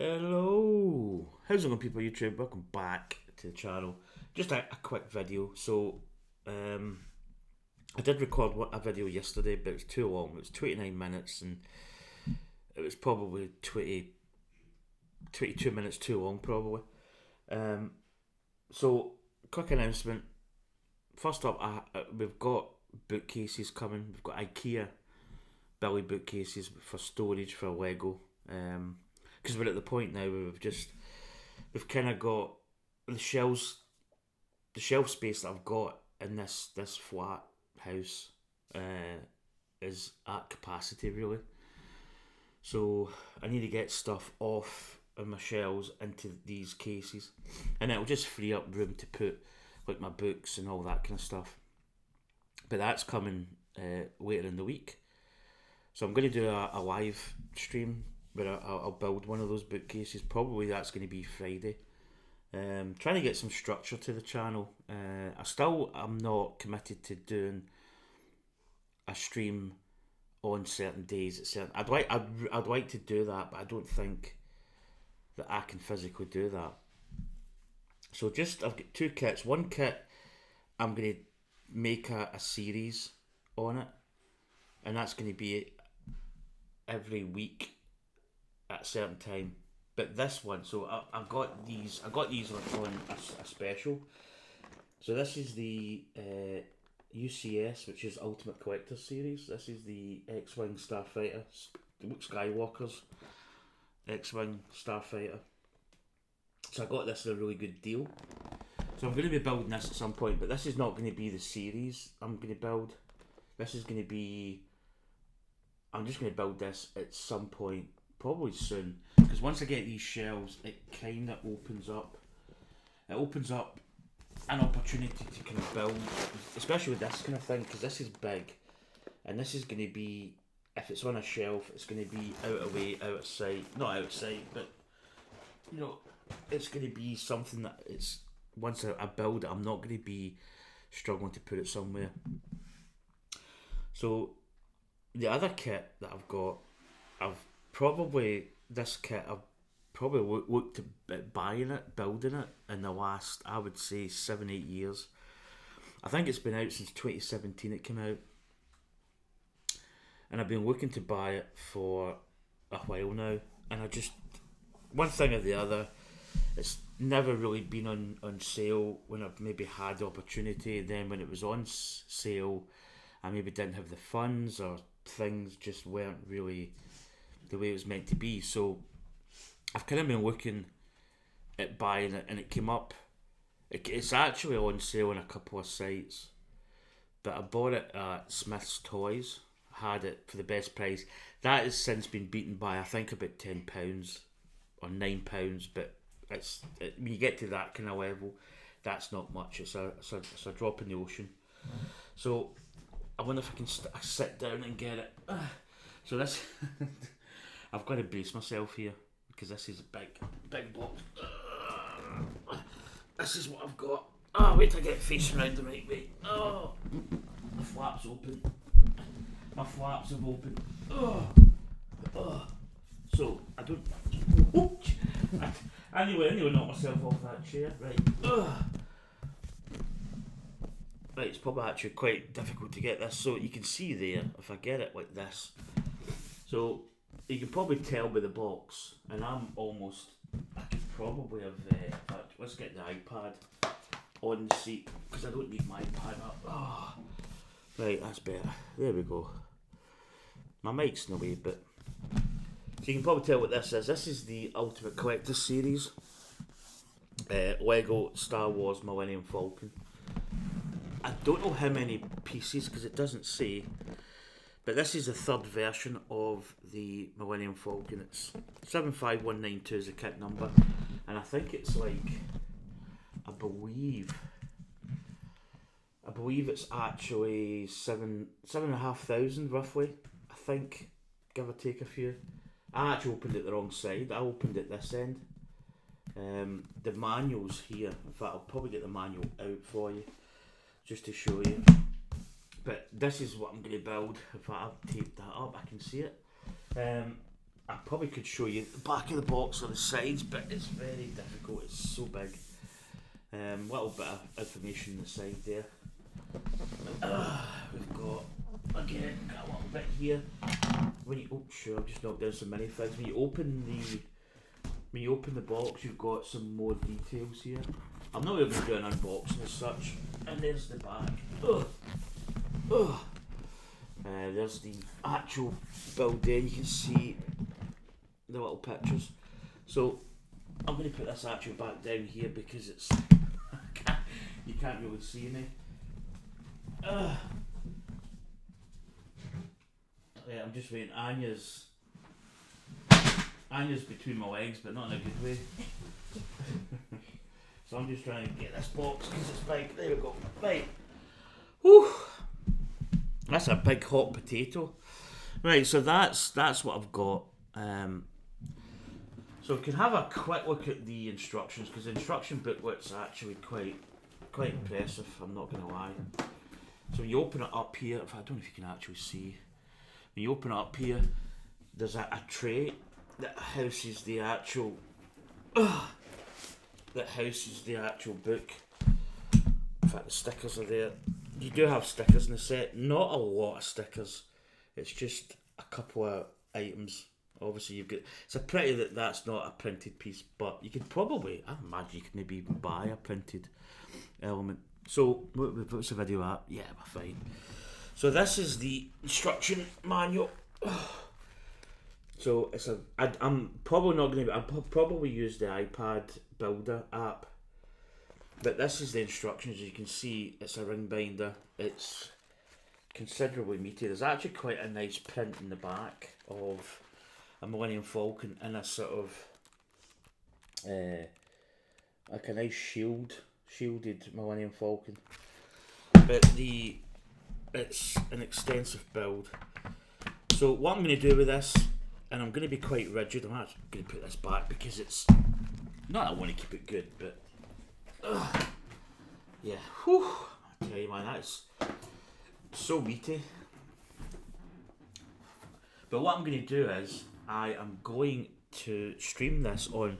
Hello, how's it going, people of YouTube? Welcome back to the channel. Just a quick video. So, I did record a video yesterday, but it was too long. It was 29 minutes, and it was probably 22 minutes too long, probably. So, quick announcement. First up, we've got bookcases coming. We've got IKEA Billy bookcases for storage for Lego. Because we're at the point now where we've kind of got the shelf space that I've got in this flat house is at capacity, really. So I need to get stuff off of my shelves into these cases, and it'll just free up room to put like my books and all that kind of stuff. But that's coming later in the week, so I'm going to do a live stream where I'll build one of those bookcases. Probably that's going to be Friday. Trying to get some structure to the channel. I'm not committed to doing a stream on certain days at certain. I'd like to do that, but I don't think that I can physically do that. So I've got two kits. One kit I'm going to make a series on it, and that's going to be every week at a certain time. But this one, so I got these on a special. So this is the UCS, which is Ultimate Collector Series. This is the X-Wing Starfighter, Luke Skywalker's X-Wing Starfighter. So I got this at a really good deal. So I'm going to be building this at some point, but this is not going to be the series I'm going to build. This is going to be, I'm just going to build this at some point, probably soon, because once I get these shelves, it kind of opens up an opportunity to kind of build, especially with this kind of thing, because this is big, and this is going to be, if it's on a shelf, it's going to be out of way, out of sight, not out of sight, but you know, it's going to be something that it's, once I build it, I'm not going to be struggling to put it somewhere. So the other kit that I've got, I've probably looked at buying it, building it in the last, I would say, 7-8 years. I think it's been out since 2017 it came out. And I've been looking to buy it for a while now. And one thing or the other, it's never really been on sale when I've maybe had the opportunity. Then when it was on sale, I maybe didn't have the funds, or things just weren't really the way it was meant to be. So I've kind of been looking at buying it, and it came up. It's actually on sale on a couple of sites, but I bought it at Smith's Toys. Had it for the best price. That has since been beaten by, I think, about £10 or £9. But when you get to that kind of level, that's not much. It's a drop in the ocean. So I wonder if I can sit down and get it. So this, I've got to brace myself here, because this is a big box. This is what I've got. Wait till I get facing around the right way. The flaps open. My flaps have opened. So I don't. I nearly knocked myself off that chair. Right. Right, it's probably actually quite difficult to get this. So you can see there, if I get it like this. So you can probably tell by the box, and I could probably have, in fact, let's get the iPad on the seat, because I don't need my iPad up. Right, that's better. There we go. My mic's in the way, but so you can probably tell what this is. This is the Ultimate Collector Series, Lego Star Wars Millennium Falcon. I don't know how many pieces, because it doesn't say, but this is the third version of the Millennium Falcon. It's 75192 is the kit number, and I think it's like, I believe it's actually 7,500 roughly, I think, give or take a few. I actually opened it the wrong side. I opened it this end. The manual's here. In fact, I'll probably get the manual out for you, just to show you. But this is what I'm going to build. In fact, I've taped that up, I can see it. I probably could show you the back of the box or the sides, but it's very difficult. It's so big. Little bit of information on the side there. We've got a little bit here. When you I've just knocked down some minifigs. When you open the box, you've got some more details here. I'm not even doing an unboxing as such. And there's the back. There's the actual build there. You can see the little pictures. So I'm going to put this actual back down here because it's you can't really see me. Yeah, I'm just waiting. Anya's between my legs, but not in a good way. So I'm just trying to get this box because it's big. There we go. Right. Whew. That's a big hot potato. Right, so that's what I've got. So we can have a quick look at the instructions because the instruction booklet's actually quite impressive. I'm not going to lie. So when you open it up here, I don't know if you can actually see. When you open it up here, there's a tray that houses the actual book. In fact, the stickers are there. You do have stickers in the set. Not a lot of stickers. It's just a couple of items. Obviously, you've got. It's a pity that that's not a printed piece, but you could probably. I imagine you could maybe even buy a printed element. So, what's the video at? Yeah, we're fine. So this is the instruction manual. So it's I'm probably not going to. I'll probably use the iPad Builder app. But this is the instructions. As you can see, it's a ring binder. It's considerably meaty. There's actually quite a nice print in the back of a Millennium Falcon in a sort of like a nice shielded Millennium Falcon. But it's an extensive build. So what I'm going to do with this, and I'm going to be quite rigid. I'm actually going to put this back because it's not that I want to keep it good, but. Yeah, whew, I tell you man, that's so meaty. But what I'm going to do is, I am going to stream this on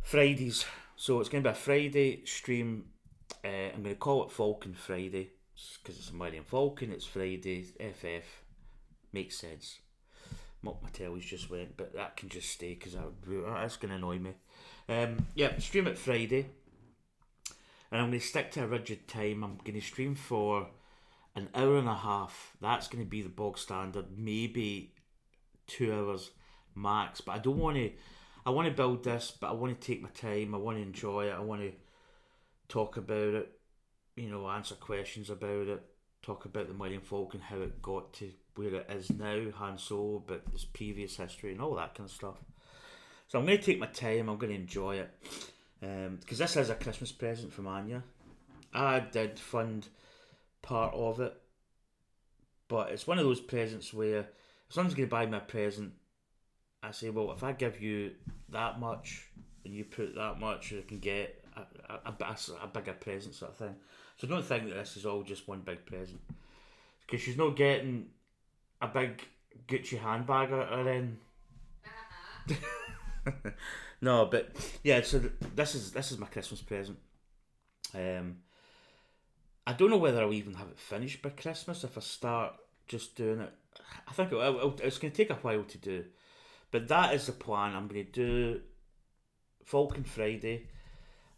Fridays. So it's going to be a Friday stream. I'm going to call it Falcon Friday, because it's a Millennium Falcon, it's Friday, FF, makes sense. My telly's just went, but that can just stay, because that's going to annoy me. Yeah, stream it Friday. And I'm going to stick to a rigid time. I'm going to stream for an hour and a half. That's going to be the bog standard. Maybe 2 hours max. But I don't want to. I want to build this, but I want to take my time. I want to enjoy it. I want to talk about it. You know, answer questions about it. Talk about the Millennium Falcon, how it got to where it is now, Han Solo, but its previous history and all that kind of stuff. So I'm going to take my time. I'm going to enjoy it. Because this is a Christmas present from Anya. I did fund part of it, but it's one of those presents where if someone's going to buy me a present, I say, well, if I give you that much and you put that much, you can get a bigger present sort of thing. So don't think that this is all just one big present, because she's not getting a big Gucci handbag or anything. No, but yeah. So this is my Christmas present. I don't know whether I'll even have it finished by Christmas if I start just doing it. I think it's going to take a while to do, but that is the plan. I'm going to do Falcon Friday,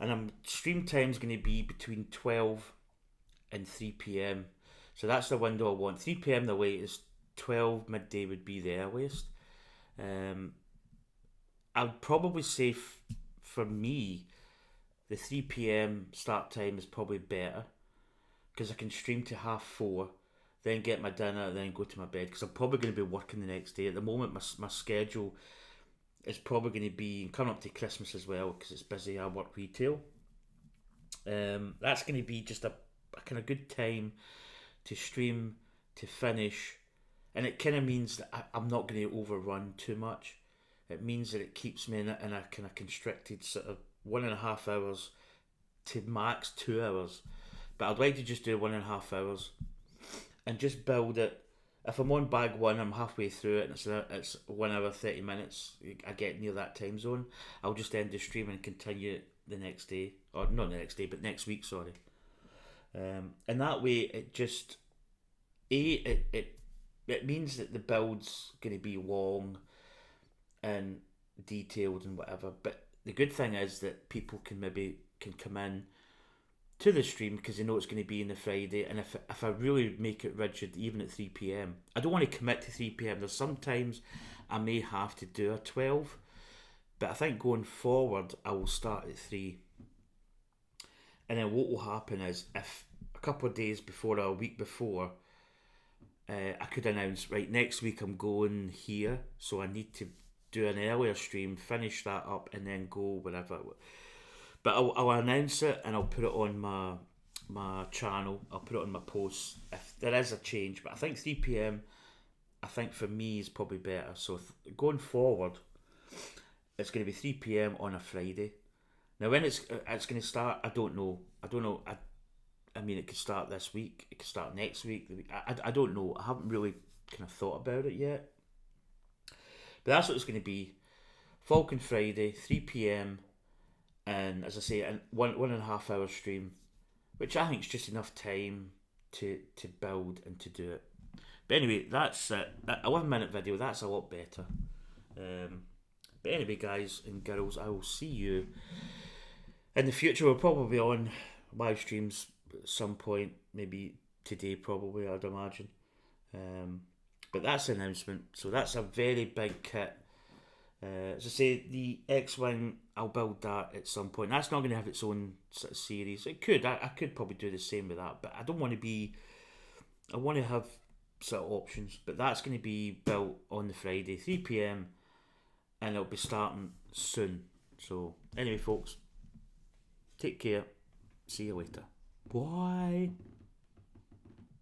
and stream time's going to be between 12 and 3 p.m. So that's the window I want. 3 p.m. the latest. 12 midday would be the earliest. I'd probably say for me, the 3 p.m. start time is probably better, because I can stream to 4:30, then get my dinner, then go to my bed, because I'm probably going to be working the next day. At the moment, my schedule is probably going to be coming up to Christmas as well, because it's busy. I work retail. That's going to be just a kind of good time to stream, to finish, and it kind of means that I'm not going to overrun too much. It means that it keeps me in a kind of constricted sort of 1.5 hours to max 2 hours. But I'd like to just do 1.5 hours and just build it if I'm on bag one, I'm halfway through it, and it's 1 hour 30 minutes. I get near that time zone. I'll just end the stream and continue the next day, or not the next day, but next week. Sorry. And that way, it just it means that the build's going to be long and detailed and whatever. But the good thing is that people can come in to the stream because they know it's going to be in the Friday. And if I really make it rigid, even at 3 p.m, I don't want to commit to 3 p.m. There's sometimes I may have to do a 12, but I think going forward I will start at 3. And then what will happen is, if a couple of days before or a week before, I could announce, right, next week I'm going here, so I need to do an earlier stream, finish that up, and then go wherever. But I'll announce it, and I'll put it on my channel. I'll put it on my posts if there is a change. But I think 3 p.m, I think for me, is probably better. So going forward, it's going to be 3 p.m. on a Friday. Now when it's going to start, I don't know. I mean, it could start this week. It could start next week. I don't know. I haven't really kind of thought about it yet. But that's what it's going to be. Falcon Friday, 3 p.m. And as I say, a 1.5 hour stream, which I think is just enough time to build and to do it. But anyway, that's it. That 11-minute video, that's a lot better. But anyway, guys and girls, I will see you in the future. We'll probably be on live streams at some point, maybe today probably, I'd imagine. But that's an announcement, so that's a very big kit. As I say, the X-Wing, I'll build that at some point. That's not going to have its own sort of series. It could, I could probably do the same with that, but I don't want to be, I want to have sort of options. But that's going to be built on the Friday, 3 p.m, and it'll be starting soon. So anyway, folks, take care. See you later. Bye.